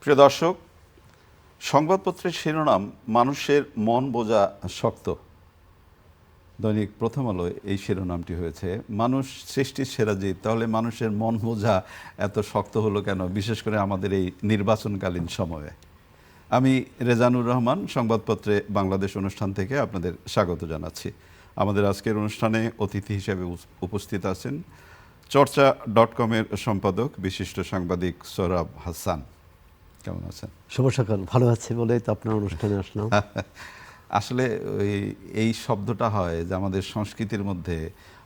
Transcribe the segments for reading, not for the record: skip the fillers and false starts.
প্রিয় দর্শক, সংবাদপত্রের শিরোনাম মানুষের মন বোঝা শক্ত। দৈনিক প্রথম আলোয় এই শিরোনামটি হয়েছে, মানুষ সৃষ্টির সেরা জীব, তাহলে মানুষের মন বোঝা এত শক্ত হলো কেন, বিশেষ করে আমাদের এই নির্বাচনকালীন সময়ে। আমি রেজানুর রহমান সংবাদপত্রে বাংলাদেশ অনুষ্ঠান থেকে আপনাদের স্বাগত জানাচ্ছি। আমাদের আজকের অনুষ্ঠানে অতিথি হিসেবে উপস্থিত আছেন চর্চা.com-এর সম্পাদক বিশিষ্ট সাংবাদিক সোহরাব হাসান। কেমন আছেন? শুভ সকাল। ভালো আছি বলেই তো আপনার অনুষ্ঠানে আসলাম। আসলে এই শব্দটা হয় যে আমাদের সংস্কৃতির মধ্যে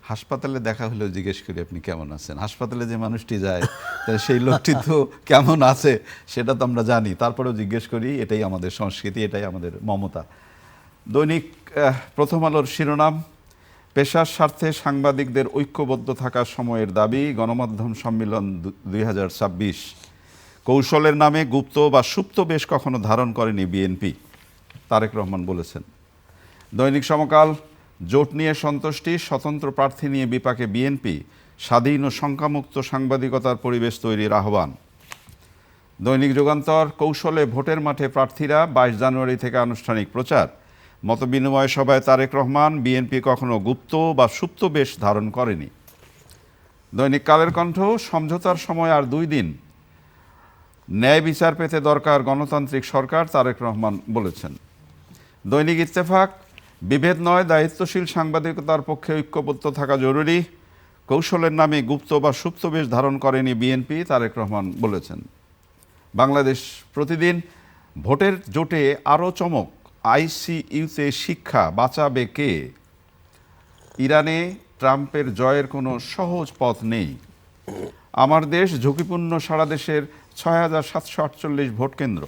হাসপাতালে দেখা হলেও জিজ্ঞেস করি আপনি কেমন আছেন। হাসপাতালে যে মানুষটি যায় সেই লোকটি তো কেমন আছে সেটা তো আমরা জানি, তারপরেও জিজ্ঞেস করি। এটাই আমাদের সংস্কৃতি, এটাই আমাদের মমতা। দৈনিক প্রথম আলোর শিরোনাম, পেশার স্বার্থে সাংবাদিকদের ঐক্যবদ্ধ থাকার সময়ের দাবি, গণমাধ্যম সম্মেলন 2026। কৌশলের নামে গুপ্ত বা সুপ্ত বেশ কখনো ধারণ করেনি বিএনপি, তারেক রহমান বলেছেন। দৈনিক সমকাল, জোট নিয়ে সন্তুষ্টি, স্বতন্ত্র প্রার্থী নিয়ে বিপাকে বিএনপি, স্বাধীন ও শঙ্কামুক্ত সাংবাদিকতার পরিবেশ তৈরির আহ্বান। দৈনিক যুগান্তর, কৌশলে ভোটের মাঠে প্রার্থীরা, 22 জানুয়ারি থেকে আনুষ্ঠানিক প্রচার। মতবিনিময় সভায় তারেক রহমান, বিএনপি কখনো গুপ্ত বা সুপ্ত বেশ ধারণ করেনি। দৈনিক কালের কণ্ঠ, সমঝোতার সময় আর 2 দিন, ন্যায় বিচার পেতে দরকার গণতান্ত্রিক সরকার, তারেক রহমান বলেছেন। দৈনিক ইত্তেফাক, বিভেদ নয়, দায়িত্বশীল সাংবাদিকতার পক্ষে ঐক্যবদ্ধ থাকা জরুরি, কৌশলের নামে গুপ্ত বা সুপ্ত বেশ ধারণ করেনি বিএনপি, তারেক রহমান বলেছেন। বাংলাদেশ প্রতিদিন, ভোটের জোটে আরও চমক, আইসিইউতে শিক্ষা, বাঁচাবে কে? ইরানে ট্রাম্পের জয়ের কোনো সহজ পথ নেই। আমার দেশ, ঝুঁকিপূর্ণ সারা দেশের ৬,৭৪৮ ভোট কেন্দ্র।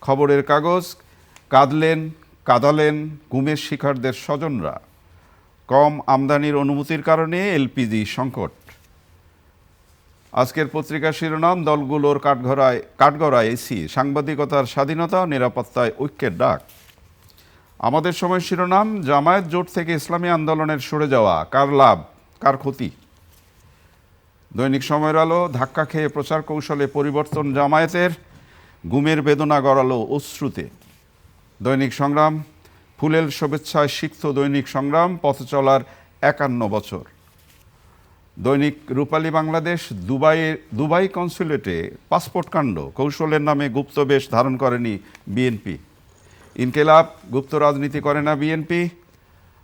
খবরের কাগজ, কাঁদালেন গুমের শিকারদের স্বজনরা। কম আমদানির অনুমতির কারণে এলপিজি সংকট। আজকের পত্রিকার শিরোনাম, দলগুলোর কাঠগড়ায় এসি, সাংবাদিকতার স্বাধীনতা ও নিরাপত্তায় ঐক্যের ডাক। আমাদের সময় শিরোনাম, জামায়াত জোট থেকে ইসলামী আন্দোলনের সরে যাওয়া, কার লাভ কার ক্ষতি। দৈনিক সময়ের আলো, ধাক্কা খেয়ে প্রচার কৌশলে পরিবর্তন জামায়াতের, গুমের বেদনা গড়ালো অশ্রুতে। দৈনিক সংগ্রাম, ফুলেল শুভেচ্ছায় সিক্ত দৈনিক সংগ্রাম, পথ চলার 51 বছর। দৈনিক রূপালী বাংলাদেশ, দুবাই কনসুলেটে পাসপোর্ট কাণ্ড, কৌশলের নামে গুপ্ত বেশ ধারণ করেনি বিএনপি। ইনকেলাব, গুপ্ত রাজনীতি করে না বিএনপি,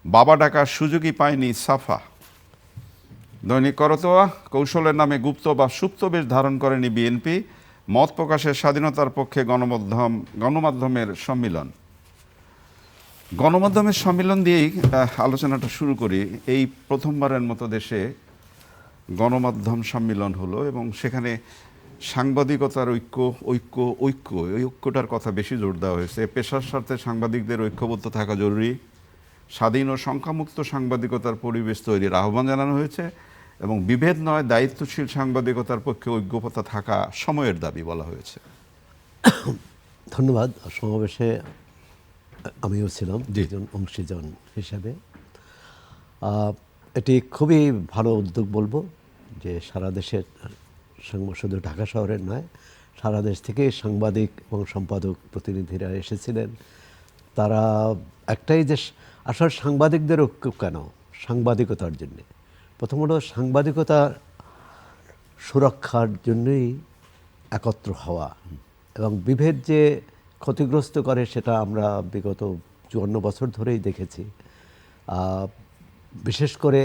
বাবা ডাকার সুযোগই পায়নি সাফা। দৈনিক করতোয়া, কৌশলের নামে গুপ্ত বা সুপ্ত বেশ ধারণ করেনি বিএনপি, মত প্রকাশের স্বাধীনতার পক্ষে গণমাধ্যমের সম্মিলন। গণমাধ্যমের সম্মিলন দিয়েই আলোচনাটা শুরু করি। এই প্রথমবারের মতো দেশে গণমাধ্যম সম্মিলন হলো এবং সেখানে সাংবাদিকতার এই ঐক্যটার কথা বেশি জোর দেওয়া হয়েছে। পেশার স্বার্থে সাংবাদিকদের ঐক্যবদ্ধ থাকা জরুরি, স্বাধীন ও শঙ্কামুক্ত সাংবাদিকতার পরিবেশ তৈরির আহ্বান জানানো হয়েছে এবং বিভেদ নয়, দায়িত্বশীল সাংবাদিকতার পক্ষে ঐক্যবদ্ধ থাকা সময়ের দাবি বলা হয়েছে। ধন্যবাদ। সমাবেশে আমিও ছিলাম একজন অংশীজন হিসাবে। এটি খুবই ভালো উদ্যোগ বলবো, যে সারা দেশের, শুধু ঢাকা শহরের নয়, সারা দেশ থেকে সাংবাদিক এবং সম্পাদক প্রতিনিধিরা এসেছিলেন। তারা একটাই, যে আসলে সাংবাদিকদের ঐক্য কেন, সাংবাদিকতার জন্যে, প্রথমত সাংবাদিকতা সুরক্ষার জন্যই একত্র হওয়া, এবং বিভেদ যে ক্ষতিগ্রস্ত করে সেটা আমরা বিগত 54 বছর ধরেই দেখেছি। বিশেষ করে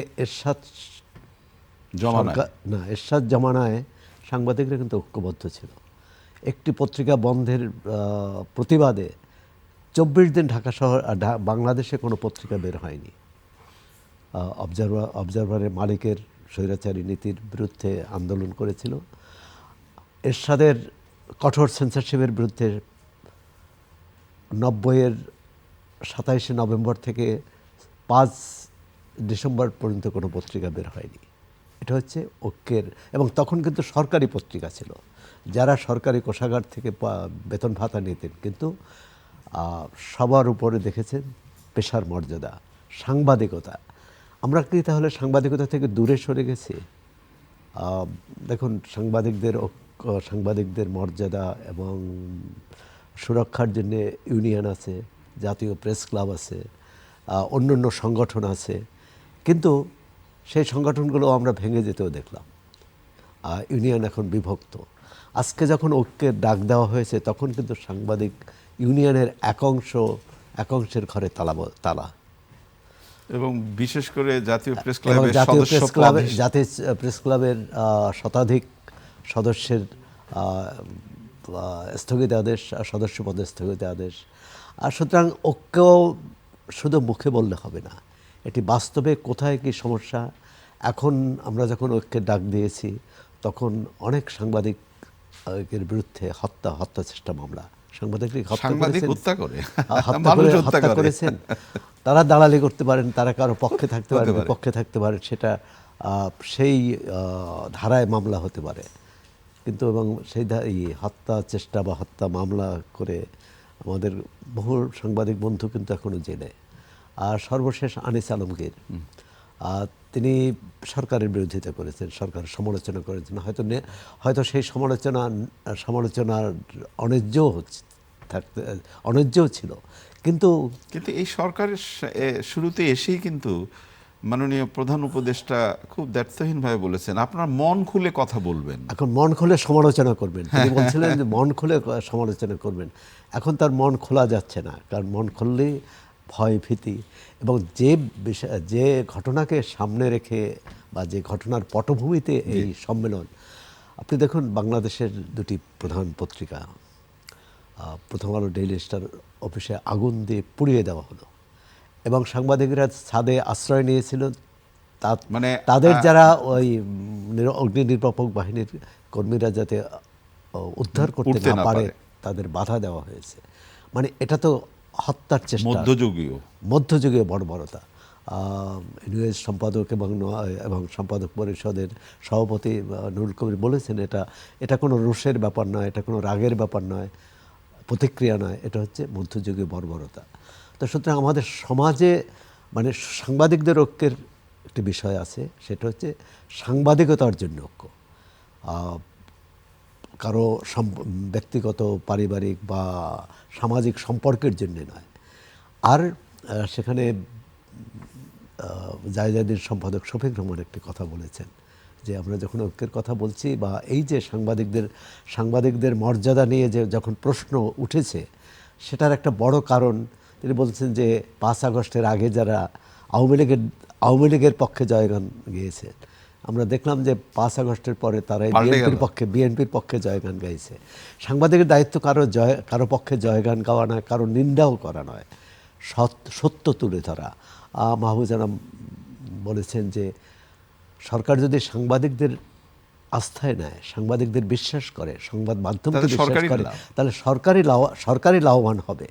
এরশাদ জামানায় সাংবাদিকরা কিন্তু ঐক্যবদ্ধ ছিল। একটি পত্রিকা বন্ধের প্রতিবাদে 24 দিন ঢাকা শহর, বাংলাদেশে কোনো পত্রিকা বের হয়নি। অবজারভারের মালিকের স্বৈরাচারী নীতির বিরুদ্ধে আন্দোলন করেছিল। এরশাদের কঠোর সেন্সরশিপের বিরুদ্ধে 90-এর 27শে নভেম্বর থেকে 5 ডিসেম্বর পর্যন্ত কোনো পত্রিকা বের হয়নি। এটা হচ্ছে ঐক্যের, এবং তখন কিন্তু সরকারি পত্রিকা ছিল, যারা সরকারি কোষাগার থেকে বেতন ভাতা নিতেন, কিন্তু সবার উপরে দেখেছেন পেশার মর্যাদা, সাংবাদিকতা। আমরা কি তাহলে সাংবাদিকতা থেকে দূরে সরে গেছি? দেখুন, সাংবাদিকদের মর্যাদা এবং সুরক্ষার জন্য ইউনিয়ন আছে, জাতীয় প্রেস ক্লাব আছে, অন্যান্য সংগঠন আছে, কিন্তু সেই সংগঠনগুলো আমরা ভেঙে যেতেও দেখলাম। ইউনিয়ন এখন বিভক্ত। আজকে যখন ঐক্যের ডাক দেওয়া হয়েছে, তখন কিন্তু সাংবাদিক ইউনিয়নের একাংশের ঘরে তালা। এবং বিশেষ করে জাতীয় প্রেস এবং ক্লাবের জাতীয় প্রেস ক্লাবের শতাধিক সদস্যের স্থগিতাদেশ, সদস্য পদের স্থগিতাদেশ। আর সুতরাং ঐক্য শুধু মুখে বললে হবে না, এটি বাস্তবে কোথায় কি সমস্যা। এখন আমরা যখন ঐক্যের ডাক দিয়েছি, তখন অনেক সাংবাদিকের বিরুদ্ধে হত্যা চেষ্টা মামলা, হত্যা করেছেন। তারা দালালি করতে পারেন, তারা কারো পক্ষে থাকতে পারেন, বিপক্ষে থাকতে পারেন, সেটা সেই ধারায় মামলা হতে পারে। কিন্তু এবং সেই হত্যা চেষ্টা বা হত্যা মামলা করে আমাদের বহু সাংবাদিক বন্ধু কিন্তু এখনো জেলে। আর সর্বশেষ আনিস আলমগীর, তিনি সরকারের বিরোধিতা করেছেন, সরকারের সমালোচনা করেছেন। হয়তো সেই সমালোচনার অন্যায্যও ছিল, কিন্তু এই সরকারের শুরুতে এসেই কিন্তু মাননীয় প্রধান উপদেষ্টা খুব দ্ব্যর্থহীনভাবে বলেছেন, আপনার মন খুলে কথা বলবেন। এখন মন খুলে সমালোচনা করবেন। তিনি বলছিলেন যে মন খুলে সমালোচনা করবেন। এখন তার মন খোলা যাচ্ছে না, কারণ মন খুললেই ভয়, ভীতি এবং যে ঘটনাকে সামনে রেখে বা যে ঘটনার পটভূমিতে এই সম্মেলন। আপনি দেখুন, বাংলাদেশের দুটি প্রধান পত্রিকা, প্রথম আলো, ডেইলি স্টার অফিসে আগুন দিয়ে পুড়িয়ে দেওয়া হলো এবং সাংবাদিকরা ছাদে আশ্রয় নিয়েছিল। তাদের যারা ওই অগ্নি নির্বাপক বাহিনীর কর্মীরা যাতে উদ্ধার করতে না পারে, তাদের বাধা দেওয়া হয়েছে। মানে এটা তো হত্যার চেষ্টা, মধ্যযুগীয় বর্বরতা। নিউজ সম্পাদক এবং সম্পাদক পরিষদের সভাপতি নুরুল কবির বলেছেন, এটা কোনো রোষের ব্যাপার নয়, এটা কোনো রাগের ব্যাপার নয়, প্রতিক্রিয়া নয়, এটা হচ্ছে মধ্যযুগীয় বর্বরতা। তো সুতরাং আমাদের সমাজে মানে সাংবাদিকদের ঐক্যের একটি বিষয় আছে, সেটা হচ্ছে সাংবাদিকতার জন্য ঐক্য, কারো ব্যক্তিগত, পারিবারিক বা সামাজিক সম্পর্কের জন্য নয়। আর সেখানে জায়জাদের সম্পাদক শফিক রহমান একটি কথা বলেছেন যে, আমরা যখন ঐক্যের কথা বলছি বা এই যে সাংবাদিকদের মর্যাদা নিয়ে যে যখন প্রশ্ন উঠেছে, সেটার একটা বড় কারণ তিনি বলছেন যে 5 আগস্টের আগে যারা আওয়ামী লীগের পক্ষে জয়গান গেয়েছে, আমরা দেখলাম যে 5 আগস্টের পরে তারাই বিএনপির পক্ষে জয়গান গাইছে। সাংবাদিকের দায়িত্ব কারো পক্ষে জয়গান গাওয়া নয়, কারো নিন্দাও করা নয়, সত্য তুলে ধরা। মাহবুজানাম বলেছেন যে, সরকার যদি সাংবাদিকদের আস্থায় নেয়, সাংবাদিকদের বিশ্বাস করে, সংবাদ মাধ্যমকে বিশ্বাস করে, তাহলে সরকারি লাভবান হবে।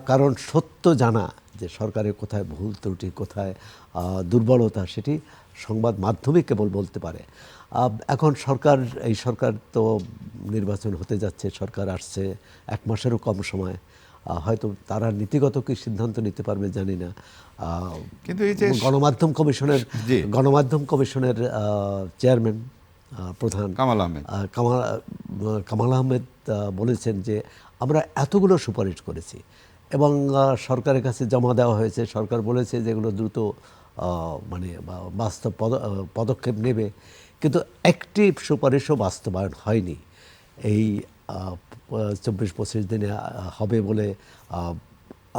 কারণ সত্য জানা, যে সরকারের কোথায় ভুল ত্রুটি, কোথায় দুর্বলতা, সেটি সংবাদ মাধ্যমই কেবল বলতে পারে। এখন এই সরকার তো নির্বাচন হতে যাচ্ছে, সরকার আসছে, 1 মাসেরও কম সময়, হয়তো তারা নীতিগত কি সিদ্ধান্ত নিতে পারবে জানি না। কিন্তু এই যে গণমাধ্যম কমিশনের চেয়ারম্যান, প্রধান কামাল আহমেদ বলেছেন যে, আমরা এতগুলো সুপারিশ করেছি এবং সরকারের কাছে জমা দেওয়া হয়েছে, সরকার বলেছে যেগুলো দ্রুত মানে বাস্তব পদক্ষেপ নেবে, কিন্তু একটি সুপারিশও বাস্তবায়ন হয়নি। এই 24-25 দিনে হবে বলে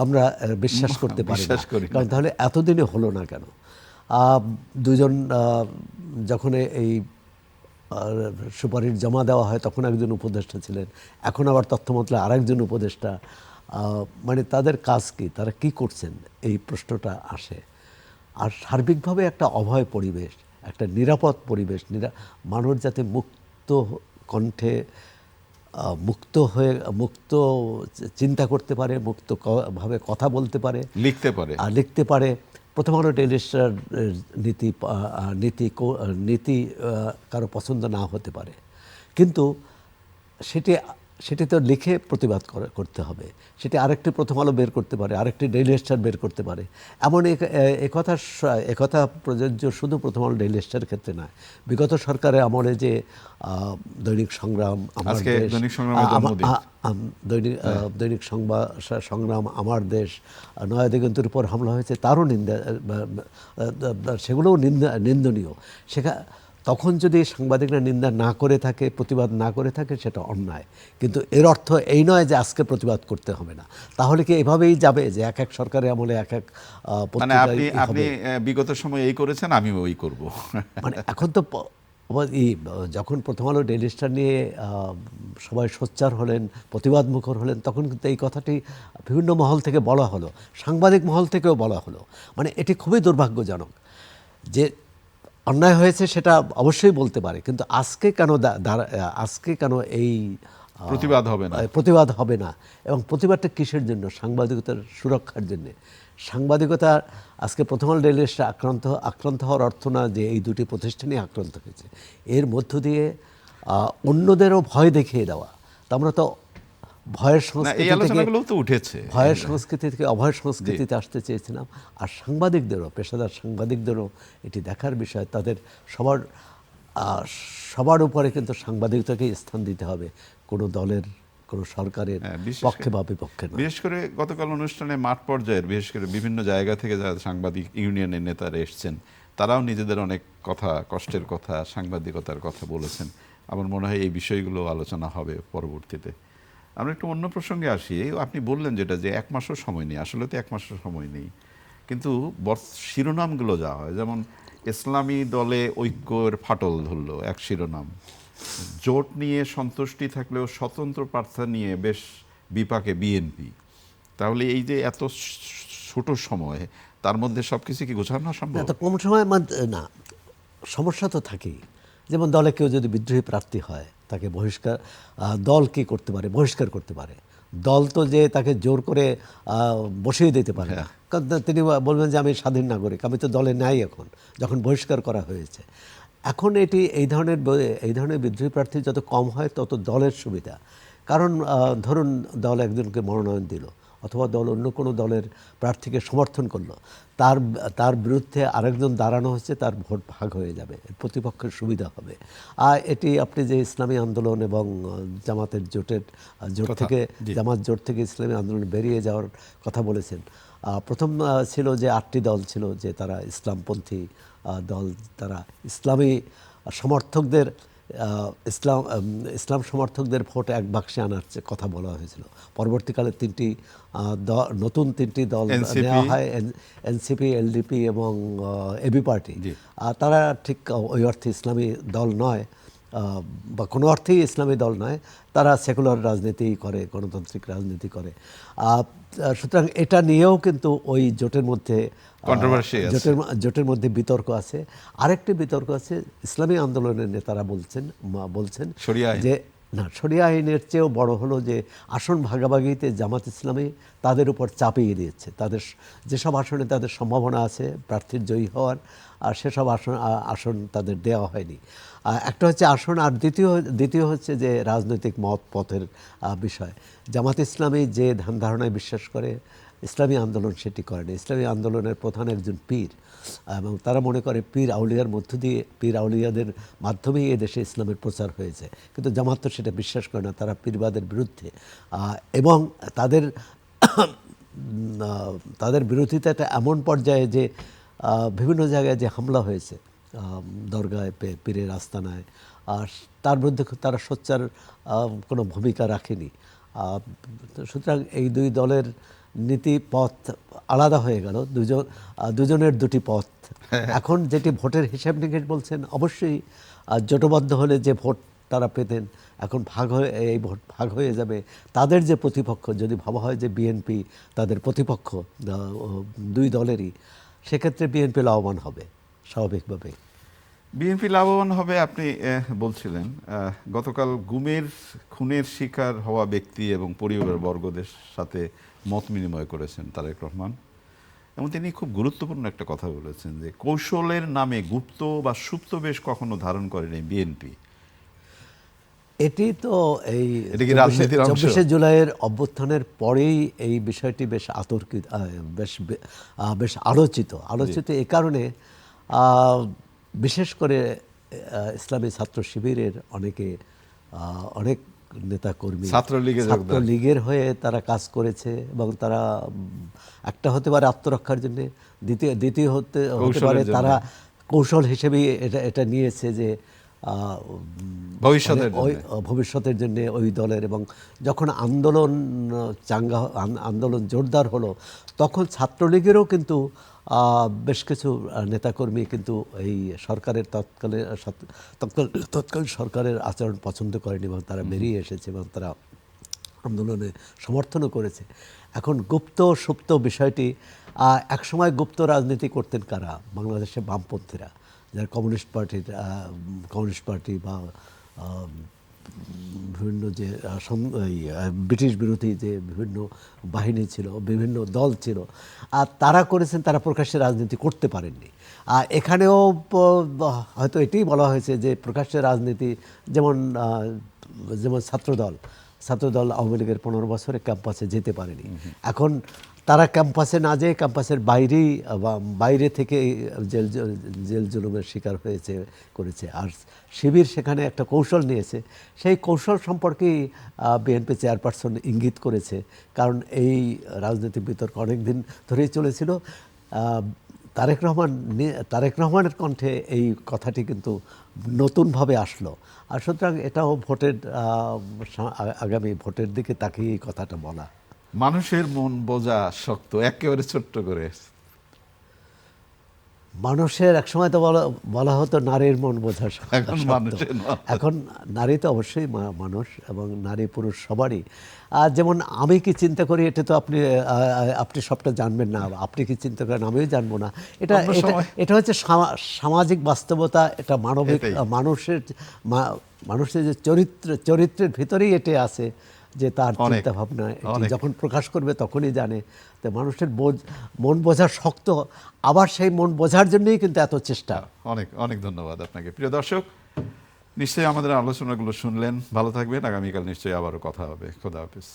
আমরা বিশ্বাস করতে পারি না, কারণ তাহলে এতদিনে হলো না কেন? দুজন যখন এই সুপারিশ জমা দেওয়া হয়, তখন একজন উপদেষ্টা ছিলেন, এখন আবার তথ্য মন্ত্রণালয়ের আরেকজন উপদেষ্টা। মানে তাদের কাজ কি, তারা কি করছেন, এই প্রশ্নটা আসে। আর সার্বিকভাবে একটা অভয় পরিবেশ, একটা নিরাপদ পরিবেশ, মানুষ যাতে মুক্ত কণ্ঠে, মুক্ত চিন্তা করতে পারে, মুক্তভাবে কথা বলতে পারে, লিখতে পারে। প্রথম আলো, ডেইলি স্টার নীতি কারো পছন্দ না হতে পারে, কিন্তু সেটি সেটি তো লিখে প্রতিবাদ করতে হবে। সেটি আরেকটি প্রথম আলো বের করতে পারে, আরেকটি ডেইলি স্টার বের করতে পারে। এমন একথা প্রযোজ্য শুধু প্রথম আলো ডেইলি স্টারের ক্ষেত্রে নয়। বিগত সরকারের আমলে যে দৈনিক সংগ্রাম, আমার আজকে দেশ, দৈনিক সংগ্রামের জন্মদিন। দৈনিক সংগ্রাম, আমার দেশ, নয়া দিগন্তের উপর হামলা হয়েছে, তারও নিন্দা, সেগুলোও নিন্দনীয়। তখন যদি সাংবাদিকরা নিন্দা না করে থাকে, প্রতিবাদ না করে থাকে, সেটা অন্যায়। কিন্তু এর অর্থ এই নয় যে আজকে প্রতিবাদ করতে হবে না। তাহলে কি এভাবেই যাবে যে এক এক সরকারের আমলে এক এক মানে পত্রিকায় আপনি হবে? বিগত সময় এই করেছেন, আমিও ওই করব। মানে এখন তো যখন প্রথম আলো ডেইলি স্টার নিয়ে সবাই সোচ্চার হলেন, প্রতিবাদ মুখর হলেন, তখন কিন্তু এই কথাটি বিভিন্ন মহল থেকে বলা হলো, সাংবাদিক মহল থেকেও বলা হলো। মানে এটি খুবই দুর্ভাগ্যজনক যে অন্যায় হয়েছে সেটা অবশ্যই বলতে পারে, কিন্তু আজকে কেন এই প্রতিবাদ হবে না। প্রতিবাদ হবে না? এবং প্রতিবাদটা কিসের জন্য? সাংবাদিকতার সুরক্ষার জন্য। সাংবাদিকতা আজকে প্রথম আলো ডেইলি স্টার আক্রান্ত হওয়ার অর্থ না যে এই দুটি প্রতিষ্ঠানই আক্রান্ত হয়েছে। এর মধ্য দিয়ে অন্যদেরও ভয় দেখিয়ে দেওয়া। তা আমরা তো ভয়ের এই সংস্কৃতি থেকে আলোচনাগুলো তো উঠেছে। ভয়ের সংস্কৃতি থেকে অভয়ের সংস্কৃতিতে আসতে চেয়েছিলাম। আর সাংবাদিকদেরও, পেশাদার সাংবাদিকদেরও এটি দেখার বিষয়। তাদের সবার উপরে কিন্তু সাংবাদিকতাকেই স্থান দিতে হবে, কোনো দলের, কোনো সরকারের পক্ষে বা বিপক্ষে নয়। বিশেষ করে গতকাল অনুষ্ঠানে মাঠ পর্যায়ের, বিশেষ করে বিভিন্ন জায়গা থেকে যারা সাংবাদিক ইউনিয়নের নেতারা এসছেন, তারাও নিজেদের অনেক কথা, কষ্টের কথা, সাংবাদিকতার কথা বলেছেন। আমার মনে হয় এই বিষয়গুলো আলোচনা হবে পরবর্তীতে। আমরা একটু অন্য প্রসঙ্গে আসি। আপনি বললেন যেটা, যে এক মাসও সময় নেই। আসলে তো এক মাসও সময় নেই, কিন্তু শিরোনামগুলো যা হয়, যেমন ইসলামী দলে ঐক্যের ফাটল ধরলো এক শিরোনাম, জোট নিয়ে সন্তুষ্টি থাকলেও স্বতন্ত্র প্রার্থী নিয়ে বেশ বিপাকে বিএনপি। তাহলে এই যে এত ছোট সময়, তার মধ্যে সবকিছু কি গোছানো সম্ভব? এত কম সময়ের মধ্যে না, সমস্যা তো থাকেই। যেমন দলে কেউ যদি বিদ্রোহী প্রার্থী হয়, তাকে দল কি করতে পারে? বহিষ্কার করতে পারে। দল তো যে তাকে জোর করে বসিয়ে দিতে পারে না। কারণ তিনি বলবেন যে আমি স্বাধীন নাগরিক, আমি তো দলে নাই এখন, যখন বহিষ্কার করা হয়েছে। এখন এই ধরনের বিদ্রোহী প্রার্থী যত কম হয় তত দলের সুবিধা। কারণ ধরুন দল একজনকে মনোনয়ন দিল, অথবা দল অন্য কোনো দলের প্রার্থীকে সমর্থন করলো, তার বিরুদ্ধে আরেকজন দাঁড়ানো হচ্ছে, তার ভোট ভাগ হয়ে যাবে, প্রতিপক্ষের সুবিধা হবে। আর এটি আপনি যে ইসলামী আন্দোলন এবং জামাতের জোট থেকে ইসলামী আন্দোলন বেরিয়ে যাওয়ার কথা বলেছেন। প্রথম ছিল যে 8টি দল ছিল, যে তারা ইসলামপন্থী দল, তারা ইসলামী সমর্থকদের ইসলাম সমর্থকদের ভোট এক বাক্সে আনার কথা বলা হয়েছিল। পরবর্তীকালে নতুন তিনটি দল নেওয়া হয়, এনসিপি, এলডিপি এবং এবি পার্টি। তারা ঠিক ওই অর্থে ইসলামী দল নয়, বা কোনো অর্থেই ইসলামী দল নয়। তারা সেকুলার রাজনীতি করে, গণতান্ত্রিক রাজনীতি করে। সুতরাং এটা নিয়েও কিন্তু ওই জোটের মধ্যে জোটের মধ্যে বিতর্ক আছে। আরেকটি বিতর্ক আছে, ইসলামী আন্দোলনের নেতারা বলছেন যে না, শরিয়া আইনের চেয়েও বড় হলো যে আসন ভাগাভাগিতে জামাত ইসলামী তাদের উপর চাপিয়ে দিয়েছে। তাদের যেসব আসনে তাদের সম্ভাবনা আছে প্রার্থীর জয়ী হওয়ার, আর সেসব আসন তাদের দেওয়া হয়নি। একটা হচ্ছে আসন, আর দ্বিতীয় হচ্ছে যে রাজনৈতিক পথের বিষয়। জামাত ইসলামী যে ধ্যান ধারণায় বিশ্বাস করে, ইসলামী আন্দোলন সেটি করেনি। ইসলামী আন্দোলনের প্রধান একজন পীর, এবং তারা মনে করে পীর আউলিয়াদের মাধ্যমেই এদেশে ইসলামের প্রচার হয়েছে। কিন্তু জামাত তো সেটা বিশ্বাস করে না, তারা পীরবাদের বিরুদ্ধে। এবং তাদের বিরোধিতাটা এমন পর্যায়ে যে বিভিন্ন জায়গায় যে হামলা হয়েছে, দরগায়, পীরের আস্তানায়, আর তার বিরুদ্ধে তারা সোচ্চার কোনো ভূমিকা রাখেনি। সুতরাং এই দুই দলের নীতি পথ আলাদা হয়ে গেল, দুজনের দুটি পথ। এখন যেটি ভোটের হিসাব নিকেশ বলছেন, অবশ্যই জোটবদ্ধ হলে যে ভোট তারা পেতেন, এখন এই ভোট ভাগ হয়ে যাবে। তাদের যে প্রতিপক্ষ, যদি ভাবা হয় যে বিএনপি তাদের প্রতিপক্ষ দুই দলেরই, সেক্ষেত্রে বিএনপি লাভবান হবে স্বাভাবিকভাবে। বিএনপি লাভবান হবে আপনি বলছিলেন। গতকাল খুনের শিকার হওয়া ব্যক্তি এবং পরিবার বর্গদের সাথে মত বিনিময় করেছেন তারেক রহমান, এবং তিনি খুব গুরুত্বপূর্ণ একটা কথা বলেছেন যে কৌশলের নামে গুপ্ত বা সুপ্ত বেশ কখনো ধারণ করেনি বিএনপি। এটি তো এই এটা কি রাজনীতির অংশ? 24শে জুলাইয়ের অভ্যুত্থানের পরেই এই বিষয়টি বেশ আতর্কিত, বেশ আলোচিত এই কারণে বিশেষ করে ইসলামী ছাত্র শিবিরের অনেক নেতাকর্মী ছাত্রলীগের হয়ে তারা কাজ করেছে এবং তারা একটা হতে পারে আত্মরক্ষার জন্য, দ্বিতীয় হতে পারে তারা কৌশল হিসেবে এটা নিয়েছে যে ভবিষ্যতের জন্য ওই দলের। এবং যখন আন্দোলন জোরদার হলো তখন ছাত্রলীগেরও কিন্তু বেশ কিছু নেতাকর্মী কিন্তু এই সরকারের তৎকালীন সরকারের আচরণ পছন্দ করেনি এবং তারা বেরিয়ে এসেছে এবং তারা আন্দোলনে সমর্থনও করেছে। এখন গুপ্ত সুপ্ত বিষয়টি, একসময় গুপ্ত রাজনীতি করতেন কারা? বাংলাদেশে বামপন্থীরা, যারা কমিউনিস্ট পার্টি বা বিভিন্ন যে ব্রিটিশ বিরোধী যে বিভিন্ন বাহিনী ছিল, বিভিন্ন দল ছিল, আর তারা করেছেন, তারা প্রকাশ্যে রাজনীতি করতে পারেননি। এখানেও হয়তো এটাই বলা হয়েছে যে প্রকাশ্যে রাজনীতি, যেমন ছাত্রদল আওয়ামী লীগের 15 বছরে ক্যাম্পাসে যেতে পারেনি। এখন তারা ক্যাম্পাসে না যেয়ে ক্যাম্পাসের বাইরে থেকে জেল জুলুমের শিকার করেছে। আর শিবির সেখানে একটা কৌশল নিয়েছে, সেই কৌশল সম্পর্কেই বিএনপি চেয়ারপারসন ইঙ্গিত করেছে। কারণ এই রাজনৈতিক বিতর্ক অনেক দিন ধরেই চলেছিল। তারেক রহমানের কণ্ঠে এই কথাটি কিন্তু নতুনভাবে আসলো। আর সুতরাং এটাও আগামী ভোটের দিকে তাকিয়ে এই কথাটা বলা। মানুষের মন বোঝা শক্ত, একেবারে ছোট্ট করে। মানুষের একসময় তো বলা হতো নারীর মন বোঝা শক্ত, এখন নারী তো অবশ্যই মানুষ এবং নারী পুরুষ সবারই। আর যেমন আমি কি চিন্তা করি এটা তো আপনি সবটা জানবেন না, আপনি কি চিন্তা করেন আমিও জানবো না। এটা হচ্ছে সামাজিক বাস্তবতা, এটা মানবিক মানুষের যে চরিত্রের ভিতরেই এটা আছে যে তার চিন্তা ভাবনা যখন প্রকাশ করবে তখনই জানে। তো মানুষের মন বোঝা শক্ত, আবার সেই মন বোঝার জন্যই কিন্তু এত চেষ্টা। অনেক অনেক ধন্যবাদ আপনাকে। প্রিয় দর্শক, নিশ্চয়ই আমাদের আলোচনাগুলো শুনলেন, ভালো থাকবেন। আগামীকাল নিশ্চয়ই আবারও কথা হবে। খোদা হাফেজ।